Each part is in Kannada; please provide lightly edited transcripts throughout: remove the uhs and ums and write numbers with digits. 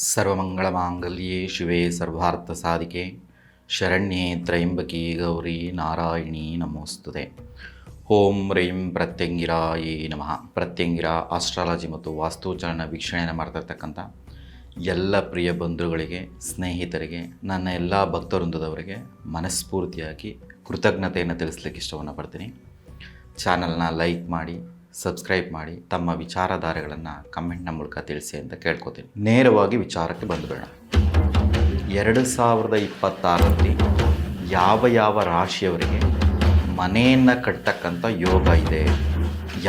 ಸರ್ವಮಂಗಳಮಾಂಗಲ್ಯೆ ಶಿವೆ ಸರ್ವಾರ್ಥಸಾಧಿಕೆ ಶರಣ್ಯೆ ತ್ರಯಂಬಕಿ ಗೌರಿ ನಾರಾಯಣಿ ನಮೋಸ್ತುತೆ. ಓಂ ರೀಂ ಪ್ರತ್ಯಂಗಿರಾಯೇ ನಮಃ. ಪ್ರತ್ಯಂಗಿರ ಆಸ್ಟ್ರಾಲಜಿ ಮತ್ತು ವಾಸ್ತುಚಲನ ವೀಕ್ಷಣೆಯನ್ನು ಮಾಡ್ತಿರ್ತಕ್ಕಂಥ ಎಲ್ಲ ಪ್ರಿಯ ಬಂಧುಗಳಿಗೆ, ಸ್ನೇಹಿತರಿಗೆ, ನನ್ನ ಎಲ್ಲ ಭಕ್ತವೃಂದದವರಿಗೆ ಮನಸ್ಫೂರ್ತಿಯಾಗಿ ಕೃತಜ್ಞತೆಯನ್ನು ತಿಳಿಸ್ಲಿಕ್ಕೆ ಇಷ್ಟವನ್ನು ಪಡ್ತೀನಿ. ಚಾನಲ್ನ ಲೈಕ್ ಮಾಡಿ, ಸಬ್ಸ್ಕ್ರೈಬ್ ಮಾಡಿ, ತಮ್ಮ ವಿಚಾರಧಾರೆಗಳನ್ನು ಕಮೆಂಟ್ನ ಮೂಲಕ ತಿಳಿಸಿ ಅಂತ ಕೇಳ್ಕೊತೀನಿ. ನೇರವಾಗಿ ವಿಚಾರಕ್ಕೆ ಬಂದುಬೇಡ. 2026ರಲ್ಲಿ ಯಾವ ರಾಶಿಯವರಿಗೆ ಮನೆಯನ್ನು ಕಟ್ಟತಕ್ಕಂಥ ಯೋಗ ಇದೆ,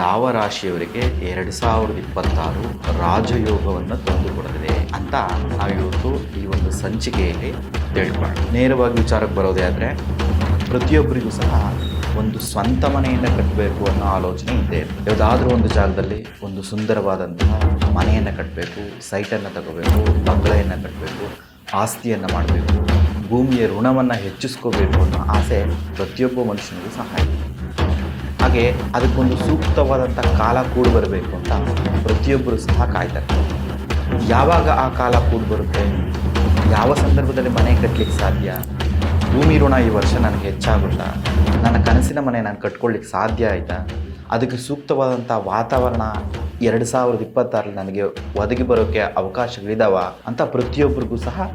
ಯಾವ ರಾಶಿಯವರಿಗೆ 2026 ರಾಜಯೋಗವನ್ನು ತಂದುಕೊಡಲಿದೆ ಅಂತ ನಾವಿವತ್ತು ಈ ಒಂದು ಸಂಚಿಕೆಯಲ್ಲಿ ತಿಳ್ಕೊಳ್ಳೋಣ. ನೇರವಾಗಿ ವಿಚಾರಕ್ಕೆ ಬರೋದೇ ಆದರೆ, ಪ್ರತಿಯೊಬ್ಬರಿಗೂ ಸಹ ಒಂದು ಸ್ವಂತ ಮನೆಯನ್ನು ಕಟ್ಟಬೇಕು ಅನ್ನೋ ಆಲೋಚನೆ ಇದೆ. ಯಾವುದಾದ್ರೂ ಒಂದು ಜಾಗದಲ್ಲಿ ಒಂದು ಸುಂದರವಾದಂತಹ ಮನೆಯನ್ನು ಕಟ್ಟಬೇಕು, ಸೈಟನ್ನು ತಗೋಬೇಕು, ಬಂಗಲೆಯನ್ನು ಕಟ್ಟಬೇಕು, ಆಸ್ತಿಯನ್ನು ಮಾಡಬೇಕು, ಭೂಮಿಯ ಋಣವನ್ನು ಹೆಚ್ಚಿಸ್ಕೋಬೇಕು ಅನ್ನೋ ಆಸೆ ಪ್ರತಿಯೊಬ್ಬ ಮನುಷ್ಯನಿಗೂ ಸಹ ಇದೆ. ಹಾಗೆ ಅದಕ್ಕೊಂದು ಸೂಕ್ತವಾದಂಥ ಕಾಲ ಕೂಡಿ ಬರಬೇಕು ಅಂತ ಪ್ರತಿಯೊಬ್ಬರು ಸಹ ಕಾಯ್ತಾರೆ. ಯಾವಾಗ ಆ ಕಾಲ ಕೂಡಿ ಬರುತ್ತೆ, ಯಾವ ಸಂದರ್ಭದಲ್ಲಿ ಮನೆ ಕಟ್ಟಲಿಕ್ಕೆ ಸಾಧ್ಯ, ಭೂಮಿ ಋಣ ಈ ವರ್ಷ ನನಗೆ ಹೆಚ್ಚಾಗುತ್ತಾ, ನನ್ನ ಕನಸಿನ ಮನೆ ನಾನು ಕಟ್ಕೊಳ್ಳಿಕ್ಕೆ ಸಾಧ್ಯ ಆಯಿತಾ, ಅದಕ್ಕೆ ಸೂಕ್ತವಾದಂಥ ವಾತಾವರಣ 2026 ನನಗೆ ಒದಗಿ ಬರೋಕ್ಕೆ ಅವಕಾಶಗಳಿದಾವ ಅಂತ ಪ್ರತಿಯೊಬ್ಬರಿಗೂ ಸಹ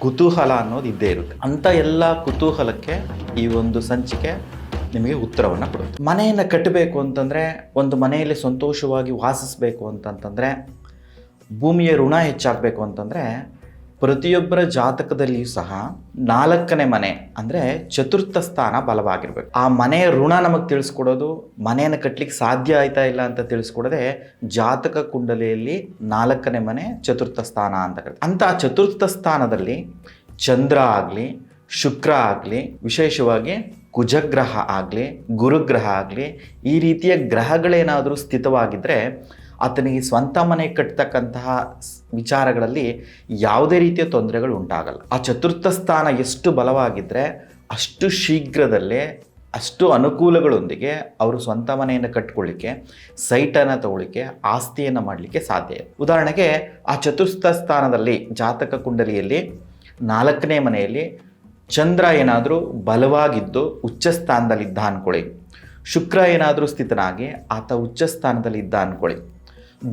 ಕುತೂಹಲ ಅನ್ನೋದು ಇದ್ದೇ ಇರುತ್ತೆ. ಅಂಥ ಎಲ್ಲ ಕುತೂಹಲಕ್ಕೆ ಈ ಒಂದು ಸಂಚಿಕೆ ನಿಮಗೆ ಉತ್ತರವನ್ನು ಕೊಡುತ್ತೆ. ಮನೆಯನ್ನು ಕಟ್ಟಬೇಕು ಅಂತಂದರೆ, ಒಂದು ಮನೆಯಲ್ಲಿ ಸಂತೋಷವಾಗಿ ವಾಸಿಸಬೇಕು ಅಂತಂತಂದರೆ, ಭೂಮಿಯ ಋಣ ಹೆಚ್ಚಾಗಬೇಕು ಅಂತಂದರೆ, ಪ್ರತಿಯೊಬ್ಬರ ಜಾತಕದಲ್ಲಿಯೂ ಸಹ 4ನೇ ಮನೆ ಅಂದರೆ ಚತುರ್ಥ ಸ್ಥಾನ ಬಲವಾಗಿರಬೇಕು. ಆ ಮನೆಯ ಋಣ ನಮಗೆ ತಿಳಿಸ್ಕೊಡೋದು, ಮನೆಯನ್ನು ಕಟ್ಟಲಿಕ್ಕೆ ಸಾಧ್ಯ ಆಯ್ತಾ ಇಲ್ಲ ಅಂತ ತಿಳಿಸ್ಕೊಡೋದೆ ಜಾತಕ ಕುಂಡಲಿಯಲ್ಲಿ 4ನೇ ಮನೆ ಚತುರ್ಥ ಸ್ಥಾನ ಅಂತ ಕರೀತಾರೆ. ಅಂತ ಚತುರ್ಥ ಸ್ಥಾನದಲ್ಲಿ ಚಂದ್ರ ಆಗಲಿ, ಶುಕ್ರ ಆಗಲಿ, ವಿಶೇಷವಾಗಿ ಕುಜಗ್ರಹ ಆಗಲಿ, ಗುರುಗ್ರಹ ಆಗಲಿ, ಈ ರೀತಿಯ ಗ್ರಹಗಳೇನಾದರೂ ಸ್ಥಿತವಾಗಿದ್ದರೆ ಆತನಿಗೆ ಸ್ವಂತ ಮನೆ ಕಟ್ಟತಕ್ಕಂತಹ ವಿಚಾರಗಳಲ್ಲಿ ಯಾವುದೇ ರೀತಿಯ ತೊಂದರೆಗಳು ಉಂಟಾಗಲ್ಲ. ಆ ಚತುರ್ಥ ಸ್ಥಾನ ಎಷ್ಟು ಬಲವಾಗಿದ್ದರೆ ಅಷ್ಟು ಶೀಘ್ರದಲ್ಲೇ, ಅಷ್ಟು ಅನುಕೂಲಗಳೊಂದಿಗೆ ಅವರು ಸ್ವಂತ ಮನೆಯನ್ನು ಕಟ್ಕೊಳ್ಳಿಕ್ಕೆ, ಸೈಟನ್ನು ತಗೊಳ್ಳಿಕ್ಕೆ, ಆಸ್ತಿಯನ್ನು ಮಾಡಲಿಕ್ಕೆ ಸಾಧ್ಯ ಇದೆ. ಉದಾಹರಣೆಗೆ, ಆ ಚತುರ್ಥ ಸ್ಥಾನದಲ್ಲಿ ಜಾತಕ ಕುಂಡಲಿಯಲ್ಲಿ 4ನೇ ಮನೆಯಲ್ಲಿ ಚಂದ್ರ ಏನಾದರೂ ಬಲವಾಗಿದ್ದು ಉಚ್ಚ ಸ್ಥಾನದಲ್ಲಿದ್ದ ಅಂದ್ಕೊಳ್ಳಿ, ಶುಕ್ರ ಏನಾದರೂ ಸ್ಥಿತನಾಗಿ ಆತ ಉಚ್ಚ ಸ್ಥಾನದಲ್ಲಿ ಇದ್ದ ಅಂದ್ಕೊಳ್ಳಿ,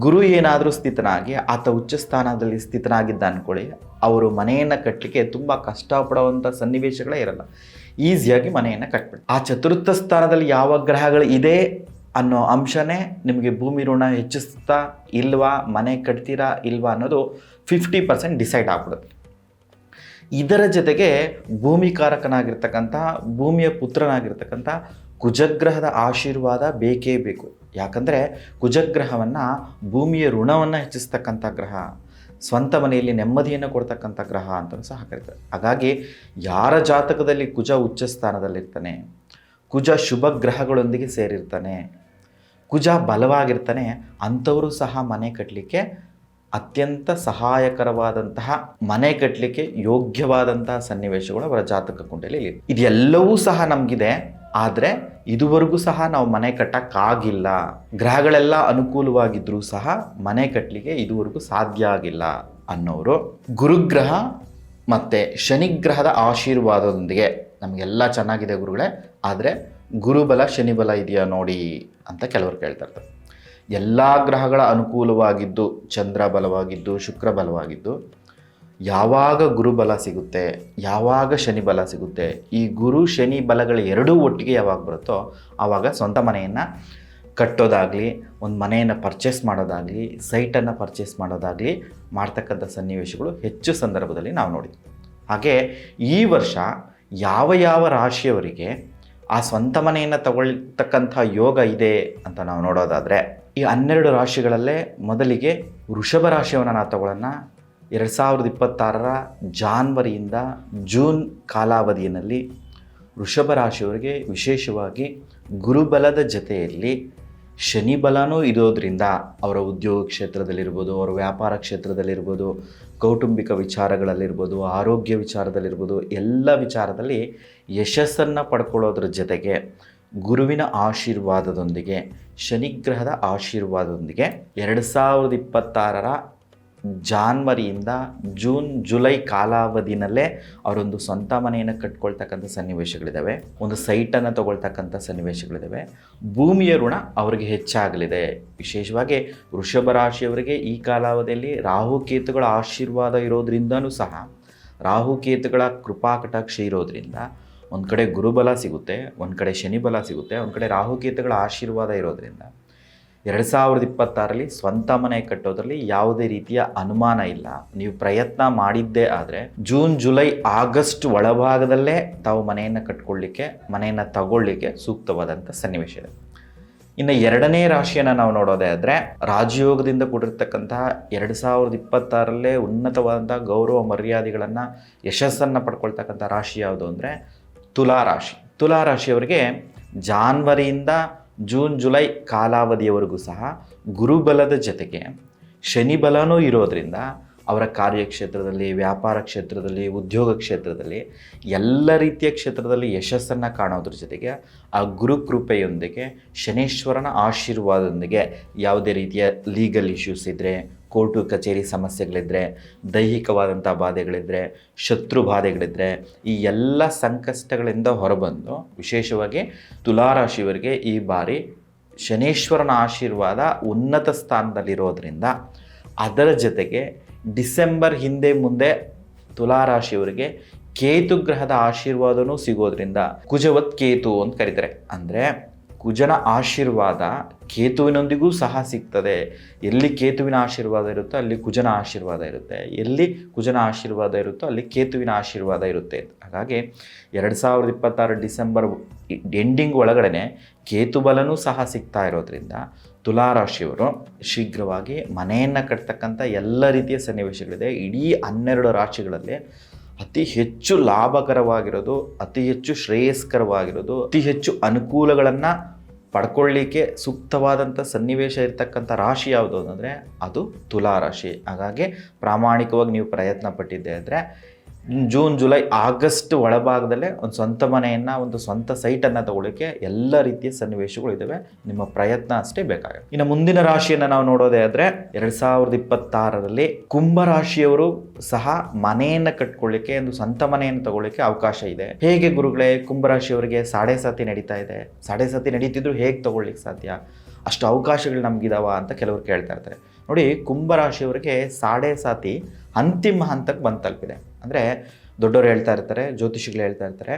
ಗುರು ಏನಾದರೂ ಸ್ಥಿತನಾಗಿ ಆತ ಉಚ್ಚ ಸ್ಥಾನದಲ್ಲಿ ಸ್ಥಿತನಾಗಿದ್ದ ಅಂದ್ಕೊಳ್ಳಿ, ಅವರು ಮನೆಯನ್ನು ಕಟ್ಟಲಿಕ್ಕೆ ತುಂಬ ಕಷ್ಟಪಡುವಂಥ ಸನ್ನಿವೇಶಗಳೇ ಇರಲ್ಲ. ಈಸಿಯಾಗಿ ಮನೆಯನ್ನು ಕಟ್ಬಿಡಿ. ಆ ಚತುರ್ಥ ಸ್ಥಾನದಲ್ಲಿ ಯಾವ ಗ್ರಹಗಳು ಇದೆ ಅನ್ನೋ ಅಂಶನೇ ನಿಮಗೆ ಭೂಮಿ ಋಣ ಹೆಚ್ಚಿಸ್ತಾ ಇಲ್ವಾ, ಮನೆ ಕಟ್ತೀರಾ ಇಲ್ವಾ ಅನ್ನೋದು 50% ಡಿಸೈಡ್ ಆಗ್ಬಿಡುತ್ತೆ. ಇದರ ಜೊತೆಗೆ ಭೂಮಿಕಾರಕನಾಗಿರ್ತಕ್ಕಂಥ, ಭೂಮಿಯ ಪುತ್ರನಾಗಿರ್ತಕ್ಕಂಥ ಕುಜಗ್ರಹದ ಆಶೀರ್ವಾದ ಬೇಕೇ ಬೇಕು. ಯಾಕಂದರೆ ಕುಜಗ್ರಹವನ್ನು ಭೂಮಿಯ ಋಣವನ್ನು ಹೆಚ್ಚಿಸ್ತಕ್ಕಂಥ ಗ್ರಹ, ಸ್ವಂತ ಮನೆಯಲ್ಲಿ ನೆಮ್ಮದಿಯನ್ನು ಕೊಡ್ತಕ್ಕಂಥ ಗ್ರಹ ಅಂತಲೂ ಸಹ ಕರೀತಾರೆ. ಹಾಗಾಗಿ ಯಾರ ಜಾತಕದಲ್ಲಿ ಕುಜ ಉಚ್ಚ ಸ್ಥಾನದಲ್ಲಿರ್ತಾನೆ, ಕುಜ ಶುಭ ಗ್ರಹಗಳೊಂದಿಗೆ ಸೇರಿರ್ತಾನೆ, ಕುಜ ಬಲವಾಗಿರ್ತಾನೆ, ಅಂಥವರು ಸಹ ಮನೆ ಕಟ್ಟಲಿಕ್ಕೆ ಅತ್ಯಂತ ಸಹಾಯಕರವಾದಂತಹ, ಮನೆ ಕಟ್ಟಲಿಕ್ಕೆ ಯೋಗ್ಯವಾದಂತಹ ಸನ್ನಿವೇಶಗಳು ಅವರ ಜಾತಕ ಕುಂಡಲಿಯಲ್ಲಿ ಇದೆ. ಇದೆಲ್ಲವೂ ಸಹ ನಮಗಿದೆ. ಆದರೆ ಇದುವರೆಗೂ ಸಹ ನಾವು ಮನೆ ಕಟ್ಟಕ್ಕಾಗಿಲ್ಲ, ಗ್ರಹಗಳೆಲ್ಲ ಅನುಕೂಲವಾಗಿದ್ದರೂ ಸಹ ಮನೆ ಕಟ್ಟಲಿಕ್ಕೆ ಇದುವರೆಗೂ ಸಾಧ್ಯ ಆಗಿಲ್ಲ ಅನ್ನೋರು, ಗುರುಗ್ರಹ ಮತ್ತು ಶನಿಗ್ರಹದ ಆಶೀರ್ವಾದದೊಂದಿಗೆ ನಮಗೆಲ್ಲ ಚೆನ್ನಾಗಿದೆ ಗುರುಗಳೇ, ಆದರೆ ಗುರುಬಲ ಶನಿಬಲ ಇದೆಯಾ ನೋಡಿ ಅಂತ ಕೆಲವರು ಕೇಳ್ತಾ ಇರ್ತಾರೆ. ಎಲ್ಲ ಗ್ರಹಗಳ ಅನುಕೂಲವಾಗಿದ್ದು, ಚಂದ್ರ ಬಲವಾಗಿದ್ದು, ಶುಕ್ರ ಬಲವಾಗಿದ್ದು, ಯಾವಾಗ ಗುರುಬಲ ಸಿಗುತ್ತೆ, ಯಾವಾಗ ಶನಿ ಬಲ ಸಿಗುತ್ತೆ, ಈ ಗುರು ಶನಿ ಬಲಗಳು ಎರಡೂ ಒಟ್ಟಿಗೆ ಯಾವಾಗ ಬರುತ್ತೋ ಆವಾಗ ಸ್ವಂತ ಮನೆಯನ್ನು ಕಟ್ಟೋದಾಗಲಿ, ಒಂದು ಮನೆಯನ್ನು ಪರ್ಚೇಸ್ ಮಾಡೋದಾಗಲಿ, ಸೈಟನ್ನು ಪರ್ಚೇಸ್ ಮಾಡೋದಾಗಲಿ ಮಾಡ್ತಕ್ಕಂಥ ಸನ್ನಿವೇಶಗಳು ಹೆಚ್ಚು ಸಂದರ್ಭದಲ್ಲಿ ನಾವು ನೋಡಿದ್ವಿ. ಹಾಗೆ ಈ ವರ್ಷ ಯಾವ ರಾಶಿಯವರಿಗೆ ಆ ಸ್ವಂತ ಮನೆಯನ್ನು ತಗೊಳ್ತಕ್ಕಂಥ ಯೋಗ ಇದೆ ಅಂತ ನಾವು ನೋಡೋದಾದರೆ, ಈ 12 ರಾಶಿಗಳಲ್ಲೇ ಮೊದಲಿಗೆ ವೃಷಭ ರಾಶಿಯನ್ನು ನಾವು ತಗೊಳ್ಳೋಣ. 2026 ಜಾನ್ವರಿಯಿಂದ ಜೂನ್ ಕಾಲಾವಧಿಯಲ್ಲಿ ವೃಷಭ ರಾಶಿಯವರಿಗೆ ವಿಶೇಷವಾಗಿ ಗುರುಬಲದ ಜೊತೆಯಲ್ಲಿ ಶನಿ ಬಲನೂ ಇರೋದ್ರಿಂದ ಅವರ ಉದ್ಯೋಗ ಕ್ಷೇತ್ರದಲ್ಲಿರ್ಬೋದು, ಅವರ ವ್ಯಾಪಾರ ಕ್ಷೇತ್ರದಲ್ಲಿರ್ಬೋದು, ಕೌಟುಂಬಿಕ ವಿಚಾರಗಳಲ್ಲಿರ್ಬೋದು, ಆರೋಗ್ಯ ವಿಚಾರದಲ್ಲಿರ್ಬೋದು, ಎಲ್ಲ ವಿಚಾರದಲ್ಲಿ ಯಶಸ್ಸನ್ನು ಪಡ್ಕೊಳ್ಳೋದ್ರ ಜೊತೆಗೆ ಗುರುವಿನ ಆಶೀರ್ವಾದದೊಂದಿಗೆ, ಶನಿಗ್ರಹದ ಆಶೀರ್ವಾದದೊಂದಿಗೆ 2026 ಜಾನ್ವರಿಯಿಂದ ಜೂನ್ ಜುಲೈ ಕಾಲಾವಧಿನಲ್ಲೇ ಅವರೊಂದು ಸ್ವಂತ ಮನೆಯನ್ನು ಕಟ್ಕೊಳ್ತಕ್ಕಂಥ ಸನ್ನಿವೇಶಗಳಿದ್ದಾವೆ, ಒಂದು ಸೈಟನ್ನು ತಗೊಳ್ತಕ್ಕಂಥ ಸನ್ನಿವೇಶಗಳಿದ್ದಾವೆ. ಭೂಮಿಯ ಋಣ ಅವರಿಗೆ ಹೆಚ್ಚಾಗಲಿದೆ. ವಿಶೇಷವಾಗಿ ವೃಷಭ ರಾಶಿಯವರಿಗೆ ಈ ಕಾಲಾವಧಿಯಲ್ಲಿ ರಾಹುಕೇತುಗಳ ಆಶೀರ್ವಾದ ಇರೋದ್ರಿಂದನೂ ಸಹ, ರಾಹುಕೇತುಗಳ ಕೃಪಾ ಕಟಾಕ್ಷ ಇರೋದ್ರಿಂದ ಒಂದು ಕಡೆ ಗುರುಬಲ ಸಿಗುತ್ತೆ, ಒಂದು ಕಡೆ ಶನಿ ಬಲ ಸಿಗುತ್ತೆ, ಒಂದು ಕಡೆ ರಾಹುಕೇತುಗಳ ಆಶೀರ್ವಾದ ಇರೋದ್ರಿಂದ 2026ರಲ್ಲಿ ಸ್ವಂತ ಮನೆ ಕಟ್ಟೋದ್ರಲ್ಲಿ ಯಾವುದೇ ರೀತಿಯ ಅನುಮಾನ ಇಲ್ಲ. ನೀವು ಪ್ರಯತ್ನ ಮಾಡಿದ್ದೇ ಆದರೆ ಜೂನ್ ಜುಲೈ ಆಗಸ್ಟ್ ಒಳಭಾಗದಲ್ಲೇ ತಾವು ಮನೆಯನ್ನು ಕಟ್ಕೊಳ್ಳಿಕ್ಕೆ, ಮನೆಯನ್ನು ತಗೊಳ್ಳಿಕ್ಕೆ ಸೂಕ್ತವಾದಂಥ ಸನ್ನಿವೇಶ ಇದೆ. ಇನ್ನು ಎರಡನೇ ರಾಶಿಯನ್ನು ನಾವು ನೋಡೋದೇ ಆದರೆ ರಾಜಯೋಗದಿಂದ ಕೂಡಿರ್ತಕ್ಕಂತಹ 2026ರಲ್ಲೇ ಉನ್ನತವಾದಂಥ ಗೌರವ ಮರ್ಯಾದೆಗಳನ್ನು, ಯಶಸ್ಸನ್ನು ಪಡ್ಕೊಳ್ತಕ್ಕಂಥ ರಾಶಿ ಯಾವುದು ಅಂದರೆ ತುಲಾರಾಶಿ. ತುಲಾರಾಶಿಯವರಿಗೆ ಜಾನ್ವರಿಯಿಂದ ಜೂನ್ ಜುಲೈ ಕಾಲಾವಧಿಯವರೆಗೂ ಸಹ ಗುರುಬಲದ ಜೊತೆಗೆ ಶನಿ ಬಲನೂ ಇರೋದರಿಂದ ಅವರ ಕಾರ್ಯಕ್ಷೇತ್ರದಲ್ಲಿ, ವ್ಯಾಪಾರ ಕ್ಷೇತ್ರದಲ್ಲಿ, ಉದ್ಯೋಗ ಕ್ಷೇತ್ರದಲ್ಲಿ ಎಲ್ಲ ರೀತಿಯ ಕ್ಷೇತ್ರದಲ್ಲಿ ಯಶಸ್ಸನ್ನು ಕಾಣೋದ್ರ ಜೊತೆಗೆ ಆ ಗುರು ಕೃಪೆಯೊಂದಿಗೆ, ಶನೇಶ್ವರನ ಆಶೀರ್ವಾದದೊಂದಿಗೆ ಯಾವುದೇ ರೀತಿಯ ಲೀಗಲ್ ಇಶ್ಯೂಸ್ ಇದ್ದರೆ, ಕೋರ್ಟು ಕಚೇರಿ ಸಮಸ್ಯೆಗಳಿದ್ದರೆ, ದೈಹಿಕವಾದಂಥ ಬಾಧೆಗಳಿದ್ದರೆ, ಶತ್ರು ಬಾಧೆಗಳಿದ್ದರೆ, ಈ ಎಲ್ಲ ಸಂಕಷ್ಟಗಳಿಂದ ಹೊರಬಂದು ವಿಶೇಷವಾಗಿ ತುಲಾರಾಶಿಯವರಿಗೆ ಈ ಬಾರಿ ಶನೇಶ್ವರನ ಆಶೀರ್ವಾದ ಉನ್ನತ ಸ್ಥಾನದಲ್ಲಿರೋದ್ರಿಂದ, ಅದರ ಜೊತೆಗೆ ಡಿಸೆಂಬರ್ ಹಿಂದೆ ಮುಂದೆ ತುಲಾರಾಶಿಯವರಿಗೆ ಕೇತು ಗ್ರಹದ ಆಶೀರ್ವಾದನೂ ಸಿಗೋದ್ರಿಂದ, ಕುಜವತ್ ಕೇತು ಅಂತ ಕರೀತಾರೆ. ಅಂದರೆ ಕುಜನ ಆಶೀರ್ವಾದ ಕೇತುವಿನೊಂದಿಗೂ ಸಹ ಸಿಗ್ತದೆ. ಎಲ್ಲಿ ಕೇತುವಿನ ಆಶೀರ್ವಾದ ಇರುತ್ತೋ ಅಲ್ಲಿ ಕುಜನ ಆಶೀರ್ವಾದ ಇರುತ್ತೆ, ಎಲ್ಲಿ ಕುಜನ ಆಶೀರ್ವಾದ ಇರುತ್ತೋ ಅಲ್ಲಿ ಕೇತುವಿನ ಆಶೀರ್ವಾದ ಇರುತ್ತೆ. ಹಾಗಾಗಿ 2026 ಡಿಸೆಂಬರ್ ಎಂಡಿಂಗ್ ಒಳಗಡೆ ಕೇತು ಬಲನೂ ಸಹ ಸಿಗ್ತಾ ಇರೋದ್ರಿಂದ ತುಲಾರಾಶಿಯವರು ಶೀಘ್ರವಾಗಿ ಮನೆಯನ್ನು ಕಟ್ತಕ್ಕಂಥ ಎಲ್ಲ ರೀತಿಯ ಸನ್ನಿವೇಶಗಳಿದೆ. ಇಡೀ 12 ರಾಶಿಗಳಲ್ಲಿ ಅತಿ ಹೆಚ್ಚು ಲಾಭಕರವಾಗಿರೋದು, ಅತಿ ಹೆಚ್ಚು ಶ್ರೇಯಸ್ಕರವಾಗಿರೋದು, ಅತಿ ಹೆಚ್ಚು ಅನುಕೂಲಗಳನ್ನು ಪಡ್ಕೊಳ್ಳಿಕ್ಕೆ ಸೂಕ್ತವಾದಂಥ ಸನ್ನಿವೇಶ ಇರ್ತಕ್ಕಂಥ ರಾಶಿ ಯಾವುದು ಅಂದರೆ ಅದು ತುಲಾರಾಶಿ. ಹಾಗಾಗಿ ಪ್ರಾಮಾಣಿಕವಾಗಿ ನೀವು ಪ್ರಯತ್ನ ಪಟ್ಟಿದ್ದೆ ಅಂದರೆ ಜೂನ್ ಜುಲೈ ಆಗಸ್ಟ್ ಒಳಭಾಗದಲ್ಲೇ ಒಂದು ಸ್ವಂತ ಮನೆಯನ್ನು, ಒಂದು ಸ್ವಂತ ಸೈಟನ್ನು ತಗೊಳ್ಳೋಕ್ಕೆ ಎಲ್ಲ ರೀತಿಯ ಸನ್ನಿವೇಶಗಳಿದ್ದಾವೆ. ನಿಮ್ಮ ಪ್ರಯತ್ನ ಅಷ್ಟೇ ಬೇಕಾಗುತ್ತೆ. ಇನ್ನು ಮುಂದಿನ ರಾಶಿಯನ್ನು ನಾವು ನೋಡೋದೇ ಆದರೆ 2026ರಲ್ಲಿ ಕುಂಭರಾಶಿಯವರು ಸಹ ಮನೆಯನ್ನು ಕಟ್ಕೊಳ್ಳಿಕ್ಕೆ, ಒಂದು ಸ್ವಂತ ಮನೆಯನ್ನು ತಗೊಳ್ಳಿಕ್ಕೆ ಅವಕಾಶ ಇದೆ. ಹೇಗೆ ಗುರುಗಳೇ, ಕುಂಭರಾಶಿಯವರಿಗೆ ಸಾಡೆ ಸಾತಿ ನಡೀತಾ ಇದೆ, ಸಾಡೆ ಸಾತಿ ನಡೀತಿದ್ರು ಹೇಗೆ ತಗೊಳ್ಳಿಕ್ಕೆ ಸಾಧ್ಯ, ಅಷ್ಟು ಅವಕಾಶಗಳು ನಮಗಿದಾವ ಅಂತ ಕೆಲವರು ಕೇಳ್ತಾ ಇರ್ತಾರೆ. ನೋಡಿ, ಕುಂಭರಾಶಿಯವರಿಗೆ ಸಾಡೆ ಸಾತಿ ಅಂತಿಮ ಹಂತಕ್ಕೆ ಬಂದು ತಲುಪಿದೆ. ಅಂದರೆ ದೊಡ್ಡವರು ಹೇಳ್ತಾ ಇರ್ತಾರೆ, ಜ್ಯೋತಿಷಿಗಳು ಹೇಳ್ತಾ ಇರ್ತಾರೆ,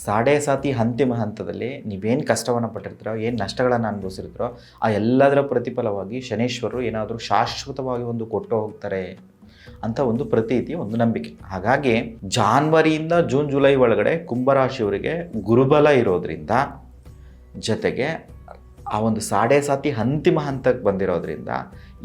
ಸಾಡೆ ಸಾತಿ ಅಂತಿಮ ಹಂತದಲ್ಲಿ ನೀವೇನು ಕಷ್ಟವನ್ನು ಪಟ್ಟಿರ್ತೀರೋ, ಏನು ನಷ್ಟಗಳನ್ನು ಅನುಭವಿಸಿರ್ತೀರೋ ಆ ಎಲ್ಲದರ ಪ್ರತಿಫಲವಾಗಿ ಶನೇಶ್ವರರು ಏನಾದರೂ ಶಾಶ್ವತವಾಗಿ ಒಂದು ಕೊಟ್ಟು ಹೋಗ್ತಾರೆ ಅಂತ ಒಂದು ಪ್ರತೀತಿ, ಒಂದು ನಂಬಿಕೆ. ಹಾಗಾಗಿ ಜಾನ್ವರಿಯಿಂದ ಜೂನ್ ಜುಲೈ ಒಳಗಡೆ ಕುಂಭರಾಶಿಯವರಿಗೆ ಗುರುಬಲ ಇರೋದ್ರಿಂದ, ಜೊತೆಗೆ ಆ ಒಂದು ಸಾಡೆ ಸಾತಿ ಅಂತಿಮ ಹಂತಕ್ಕೆ ಬಂದಿರೋದ್ರಿಂದ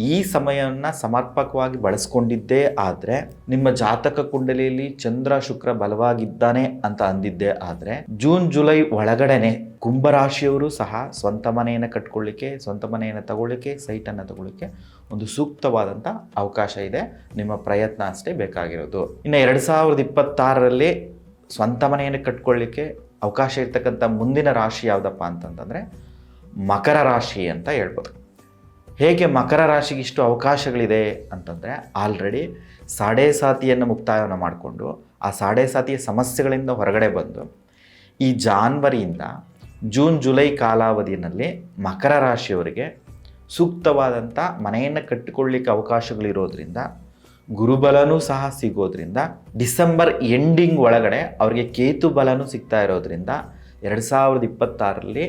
ಈ ಸಮಯವನ್ನು ಸಮರ್ಪಕವಾಗಿ ಬಳಸ್ಕೊಂಡಿದ್ದೇ ಆದರೆ, ನಿಮ್ಮ ಜಾತಕ ಕುಂಡಲಿಯಲ್ಲಿ ಚಂದ್ರ ಶುಕ್ರ ಬಲವಾಗಿದ್ದಾನೆ ಅಂತ ಅಂದಿದ್ದೇ ಆದರೆ ಜೂನ್ ಜುಲೈ ಒಳಗಡೆನೆ ಕುಂಭರಾಶಿಯವರು ಸಹ ಸ್ವಂತ ಮನೆಯನ್ನು ಕಟ್ಕೊಳ್ಳಿಕ್ಕೆ, ಸ್ವಂತ ಮನೆಯನ್ನು ತಗೊಳ್ಳಿಕ್ಕೆ, ಸೈಟನ್ನು ತಗೊಳ್ಳಿಕ್ಕೆ ಒಂದು ಸೂಕ್ತವಾದಂಥ ಅವಕಾಶ ಇದೆ. ನಿಮ್ಮ ಪ್ರಯತ್ನ ಅಷ್ಟೇ ಬೇಕಾಗಿರೋದು. ಇನ್ನು 2026ರಲ್ಲಿ ಸ್ವಂತ ಮನೆಯನ್ನು ಕಟ್ಕೊಳ್ಳಿಕ್ಕೆ ಅವಕಾಶ ಇರ್ತಕ್ಕಂಥ ಮುಂದಿನ ರಾಶಿ ಯಾವುದಪ್ಪ ಅಂತಂತಂದರೆ ಮಕರ ರಾಶಿ ಅಂತ ಹೇಳ್ಬೋದು. ಹೇಗೆ ಮಕರ ರಾಶಿಗೆ ಇಷ್ಟು ಅವಕಾಶಗಳಿದೆ ಅಂತಂದರೆ, ಆಲ್ರೆಡಿ ಸಾಡೆ ಸಾತಿಯನ್ನು ಮುಕ್ತಾಯವನ್ನು ಮಾಡಿಕೊಂಡು ಆ ಸಾಡೆ ಸಾತಿಯ ಸಮಸ್ಯೆಗಳಿಂದ ಹೊರಗಡೆ ಬಂದು ಈ ಜಾನ್ವರಿಯಿಂದ ಜೂನ್ ಜುಲೈ ಕಾಲಾವಧಿಯಲ್ಲಿ ಮಕರ ರಾಶಿಯವರಿಗೆ ಸೂಕ್ತವಾದಂಥ ಮನೆಯನ್ನು ಕಟ್ಟಿಕೊಳ್ಳಿಕ್ಕೆ ಅವಕಾಶಗಳಿರೋದ್ರಿಂದ, ಗುರುಬಲನೂ ಸಹ ಸಿಗೋದ್ರಿಂದ, ಡಿಸೆಂಬರ್ ಎಂಡಿಂಗ್ ಒಳಗಡೆ ಅವರಿಗೆ ಕೇತು ಬಲನೂ ಸಿಗ್ತಾ ಇರೋದ್ರಿಂದ 2026ರಲ್ಲಿ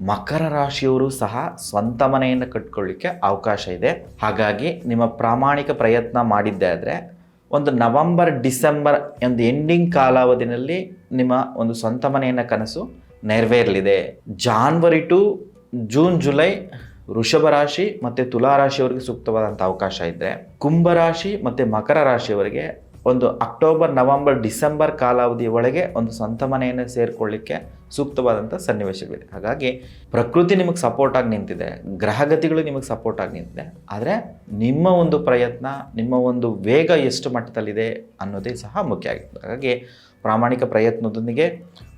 ಮಕರ ರಾಶಿಯವರು ಸಹ ಸ್ವಂತ ಮನೆಯನ್ನು ಕಟ್ಕೊಳ್ಳಿಕ್ಕೆ ಅವಕಾಶ ಇದೆ. ಹಾಗಾಗಿ ನಿಮ್ಮ ಪ್ರಾಮಾಣಿಕ ಪ್ರಯತ್ನ ಮಾಡಿದ್ದೇ ಆದರೆ ಒಂದು ನವಂಬರ್ ಡಿಸೆಂಬರ್ ಒಂದು ಎಂಡಿಂಗ್ ಕಾಲಾವಧಿಯಲ್ಲಿ ನಿಮ್ಮ ಒಂದು ಸ್ವಂತ ಮನೆಯನ್ನು ಕನಸು ನೆರವೇರಲಿದೆ. ಜಾನ್ವರಿ ಟು ಜೂನ್ ಜುಲೈ ವೃಷಭ ರಾಶಿ ಮತ್ತು ತುಲಾರಾಶಿಯವರಿಗೆ ಸೂಕ್ತವಾದಂಥ ಅವಕಾಶ ಇದ್ದರೆ, ಕುಂಭರಾಶಿ ಮತ್ತು ಮಕರ ರಾಶಿಯವರಿಗೆ ಒಂದು ಅಕ್ಟೋಬರ್ ನವಂಬರ್ ಡಿಸೆಂಬರ್ ಕಾಲಾವಧಿಯ ಒಳಗೆ ಒಂದು ಸ್ವಂತ ಮನೆಯನ್ನು ಸೇರಿಕೊಳ್ಳಿಕ್ಕೆ ಸೂಕ್ತವಾದಂಥ ಸನ್ನಿವೇಶಗಳಿದೆ. ಹಾಗಾಗಿ ಪ್ರಕೃತಿ ನಿಮಗೆ ಸಪೋರ್ಟಾಗಿ ನಿಂತಿದೆ, ಗ್ರಹಗತಿಗಳು ನಿಮಗೆ ಸಪೋರ್ಟಾಗಿ ನಿಂತಿದೆ. ಆದರೆ ನಿಮ್ಮ ಒಂದು ಪ್ರಯತ್ನ, ನಿಮ್ಮ ಒಂದು ವೇಗ ಎಷ್ಟು ಮಟ್ಟದಲ್ಲಿದೆ ಅನ್ನೋದೇ ಸಹ ಮುಖ್ಯ ಆಗಿದೆ. ಹಾಗಾಗಿ ಪ್ರಾಮಾಣಿಕ ಪ್ರಯತ್ನದೊಂದಿಗೆ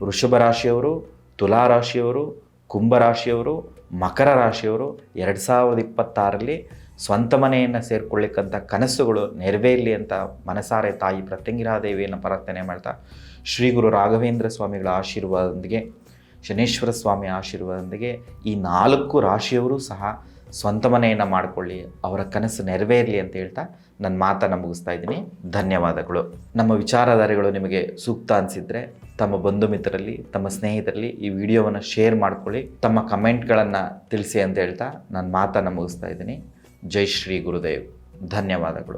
ವೃಷಭ ರಾಶಿಯವರು, ತುಲಾರಾಶಿಯವರು, ಕುಂಭರಾಶಿಯವರು, ಮಕರ ರಾಶಿಯವರು 2026ರಲ್ಲಿ ಸ್ವಂತ ಮನೆಯನ್ನು ಸೇರ್ಕೊಳ್ಳಿಕ್ಕಂಥ ಕನಸುಗಳು ನೆರವೇರಲಿ ಅಂತ ಮನಸಾರೆ ತಾಯಿ ಪ್ರತ್ಯಂಗಿರಾದೇವಿಯನ್ನು ಪ್ರಾರ್ಥನೆ ಮಾಡ್ತಾ, ಶ್ರೀ ಗುರು ರಾಘವೇಂದ್ರ ಸ್ವಾಮಿಗಳ ಆಶೀರ್ವಾದದೊಂದಿಗೆ, ಶನೇಶ್ವರ ಸ್ವಾಮಿಯ ಆಶೀರ್ವಾದದೊಂದಿಗೆ ಈ 4 ರಾಶಿಯವರು ಸಹ ಸ್ವಂತ ಮನೆಯನ್ನು ಮಾಡಿಕೊಳ್ಳಿ, ಅವರ ಕನಸು ನೆರವೇರಲಿ ಅಂತ ಹೇಳ್ತಾ ನನ್ನ ಮಾತನ್ನು ಮುಗಿಸ್ತಾ ಇದ್ದೀನಿ. ಧನ್ಯವಾದಗಳು. ನಮ್ಮ ವಿಚಾರಧಾರೆಗಳು ನಿಮಗೆ ಸೂಕ್ತ ಅನಿಸಿದರೆ ತಮ್ಮ ಬಂಧು ಮಿತ್ರರಲ್ಲಿ, ತಮ್ಮ ಸ್ನೇಹಿತರಲ್ಲಿ ಈ ವಿಡಿಯೋವನ್ನು ಶೇರ್ ಮಾಡ್ಕೊಳ್ಳಿ, ತಮ್ಮ ಕಮೆಂಟ್ಗಳನ್ನು ತಿಳಿಸಿ ಅಂತ ಹೇಳ್ತಾ ನನ್ನ ಮಾತನ್ನು ಮುಗಿಸ್ತಾ ಇದ್ದೀನಿ. ಜೈ ಶ್ರೀ ಗುರುದೇವ್. ಧನ್ಯವಾದಗಳು.